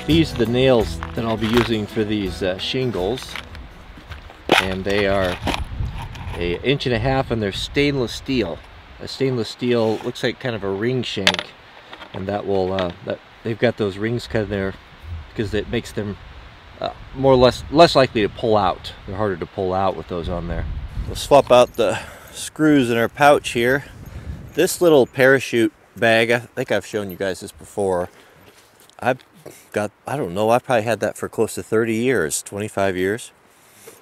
These are the nails that I'll be using for these shingles, and they are an 1.5 inches, and they're stainless steel. A stainless steel looks like kind of a ring shank, and that will they've got those rings cut in there because it makes them more or less likely to pull out. They're harder to pull out with those on there. We'll swap out the screws in our pouch here. This little parachute bag, I think I've shown you guys this before. I've got, I don't know, I've probably had that for close to 30 years, 25 years.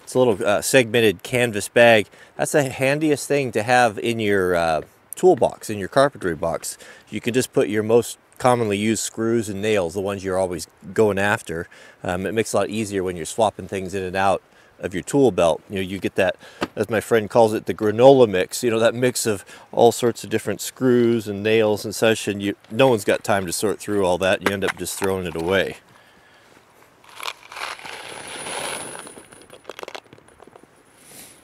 It's a little segmented canvas bag. That's the handiest thing to have in your toolbox, in your carpentry box. You can just put your most commonly used screws and nails, the ones you're always going after. It makes it a lot easier when you're swapping things in and out of your tool belt. You know, you get that, as my friend calls it, the granola mix. You know, that mix of all sorts of different screws and nails and such, and no one's got time to sort through all that. You end up just throwing it away.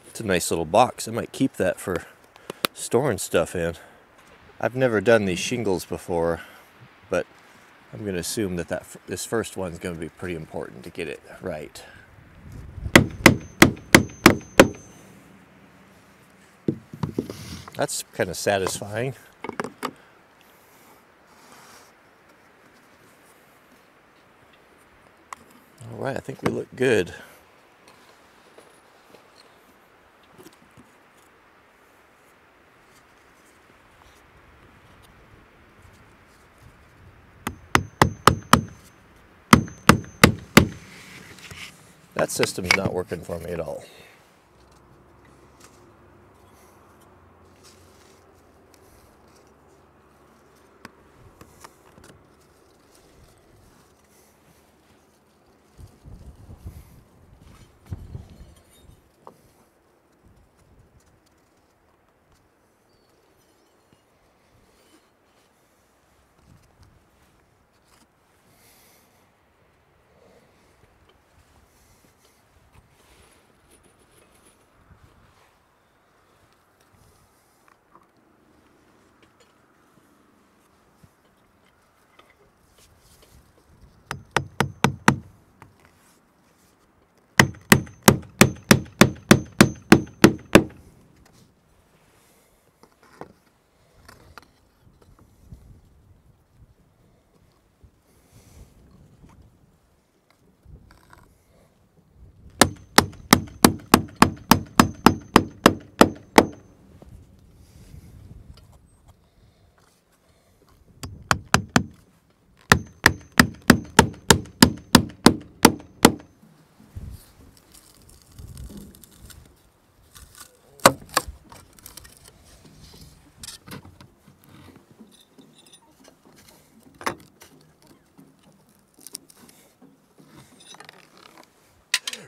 It's a nice little box. I might keep that for storing stuff in. I've never done these shingles before, but I'm going to assume that this first one's going to be pretty important to get it right. That's kind of satisfying. All right, I think we look good. That system's not working for me at all.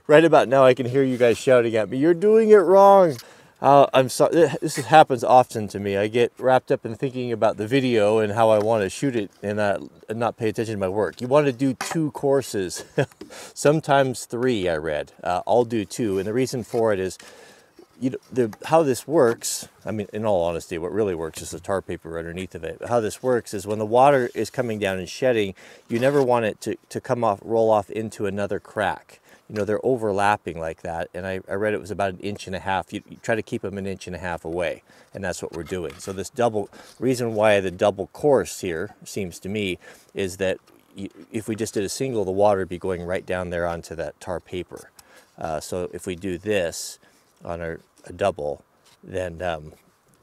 Right about now, I can hear you guys shouting at me, "You're doing it wrong." I'm sorry. This happens often to me. I get wrapped up in thinking about the video and how I want to shoot it, and not pay attention to my work. You want to do 2 courses, sometimes 3. I read. I'll do 2, and the reason for it is, how this works. I mean, in all honesty, what really works is the tar paper underneath of it. But how this works is when the water is coming down and shedding, you never want it to come off, roll off into another crack. You know, they're overlapping like that, and I read it was about 1.5 inches. You try to keep them 1.5 inches away, and that's what we're doing. So this reason why the double course here, seems to me, is that if we just did a single, the water would be going right down there onto that tar paper. So if we do this on a double, then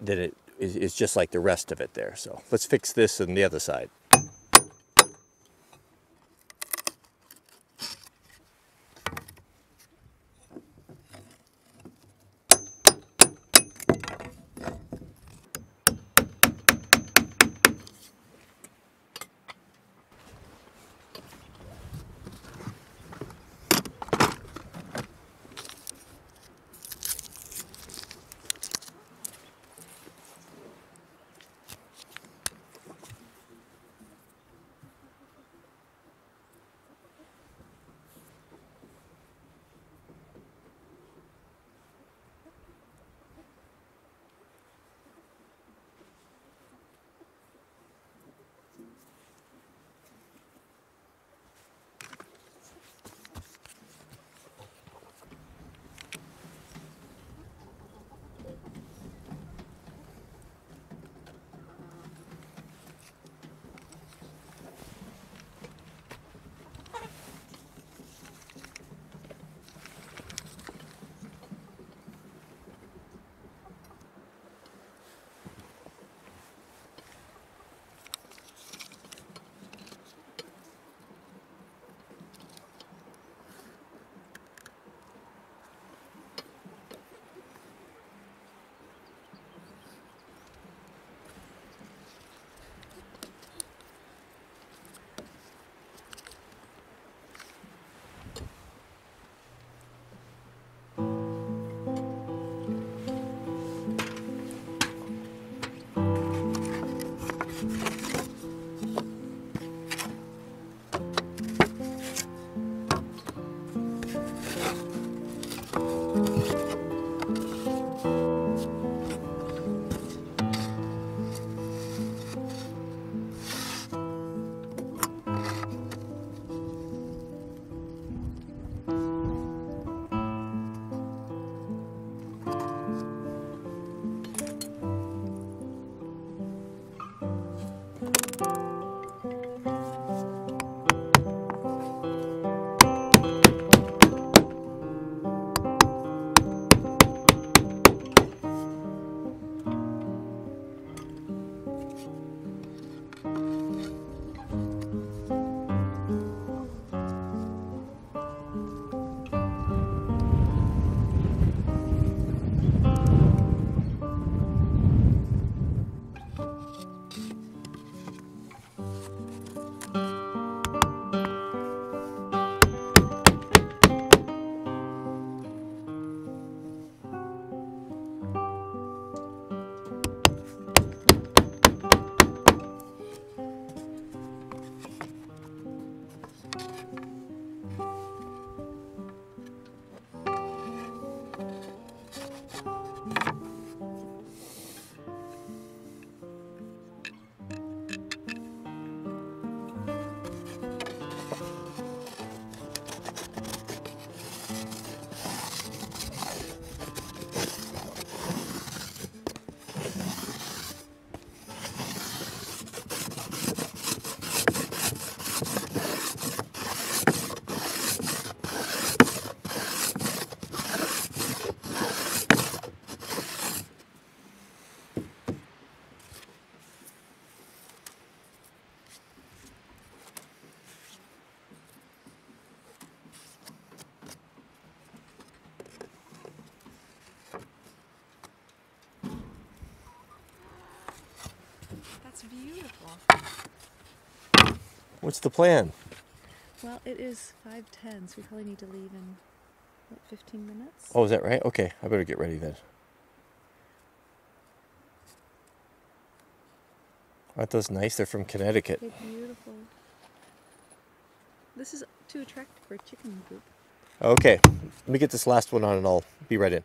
it is just like the rest of it there. So let's fix this on the other side. That's beautiful. What's the plan? Well, it is 5:10, so we probably need to leave in, what, 15 minutes? Oh, is that right? Okay, I better get ready then. Aren't those nice? They're from Connecticut. They're beautiful. This is too attractive for a chicken coop. Okay, let me get this last one on and I'll be right in.